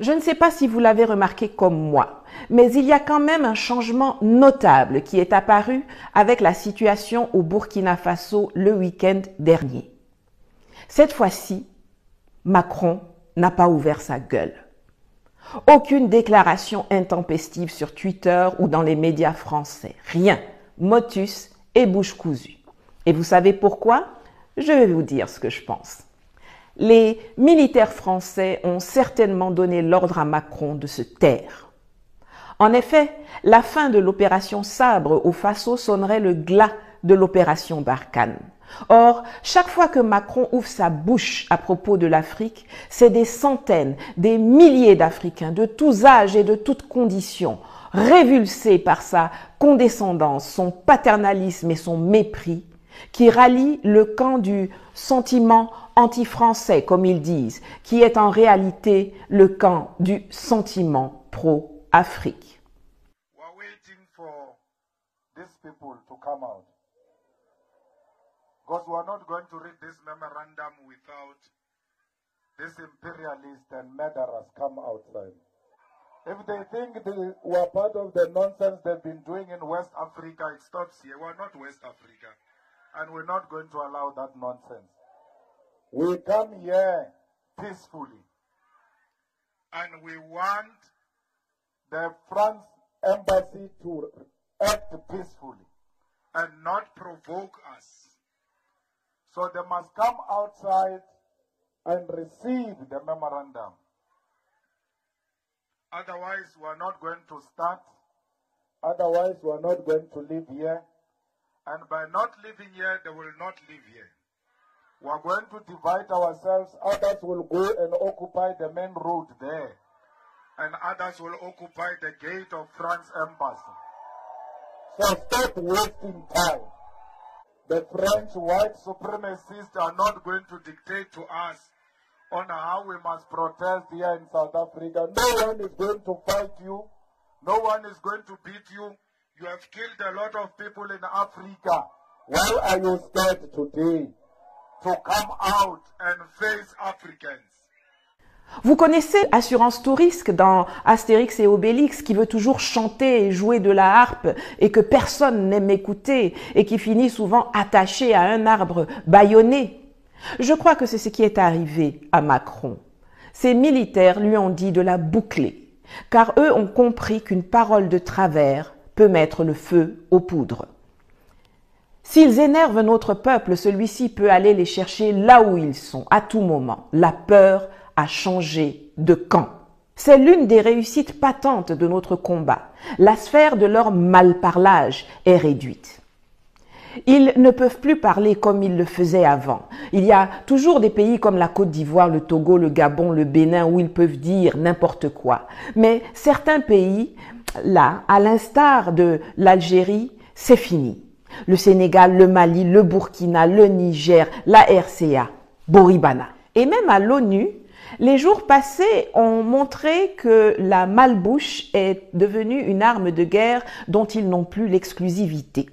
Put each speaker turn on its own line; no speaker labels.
Je ne sais pas si vous l'avez remarqué comme moi, mais il y a quand même un changement notable qui est apparu avec la situation au Burkina Faso le week-end dernier. Cette fois-ci, Macron n'a pas ouvert sa gueule. Aucune déclaration intempestive sur Twitter ou dans les médias français. Rien. Motus et bouche cousue. Et vous savez pourquoi? Je vais vous dire ce que je pense. Les militaires français ont certainement donné l'ordre à Macron de se taire. En effet, la fin de l'opération Sabre au Faso sonnerait le glas de l'opération Barkhane. Or, chaque fois que Macron ouvre sa bouche à propos de l'Afrique, c'est des centaines, des milliers d'Africains de tous âges et de toutes conditions, révulsés par sa condescendance, son paternalisme et son mépris, qui rallient le camp du sentiment anti-français, comme ils disent, qui est en réalité le camp du sentiment pro-Afrique.
We're waiting for these people to come out. Because we are not going to read this memorandum without these imperialists and murderers come outside. If they think we are part of the nonsense they've been doing in West Africa, it stops here. We are not West Africa. And we're not going to allow that nonsense. We come here peacefully. And we want the France embassy to act peacefully and not provoke us. So they must come outside and receive the memorandum. Otherwise, we are not going to start. Otherwise, we are not going to live here. And by not living here, they will not live here. We are going to divide ourselves. Others will go and occupy the main road there. And others will occupy the gate of France embassy. So stop wasting time. The French white supremacists are not going to dictate to us on how we must protest here in South Africa. No one is going to fight you. No one is going to beat you. You have killed a lot of people in Africa. Why are you scared today to come out and face Africans?
Vous connaissez Assurance tout risque dans Astérix et Obélix qui veut toujours chanter et jouer de la harpe et que personne n'aime écouter et qui finit souvent attaché à un arbre bâillonné. Je crois que c'est ce qui est arrivé à Macron. Ces militaires lui ont dit de la boucler, car eux ont compris qu'une parole de travers peut mettre le feu aux poudres. S'ils énervent notre peuple, celui-ci peut aller les chercher là où ils sont, à tout moment. La peur a changé de camp. C'est l'une des réussites patentes de notre combat. La sphère de leur malparlage est réduite. Ils ne peuvent plus parler comme ils le faisaient avant. Il y a toujours des pays comme la Côte d'Ivoire, le Togo, le Gabon, le Bénin où ils peuvent dire n'importe quoi. Mais certains pays, là, à l'instar de l'Algérie, c'est fini. Le Sénégal, le Mali, le Burkina, le Niger, la RCA, Boribana. Et même à l'ONU, les jours passés ont montré que la malbouche est devenue une arme de guerre dont ils n'ont plus l'exclusivité.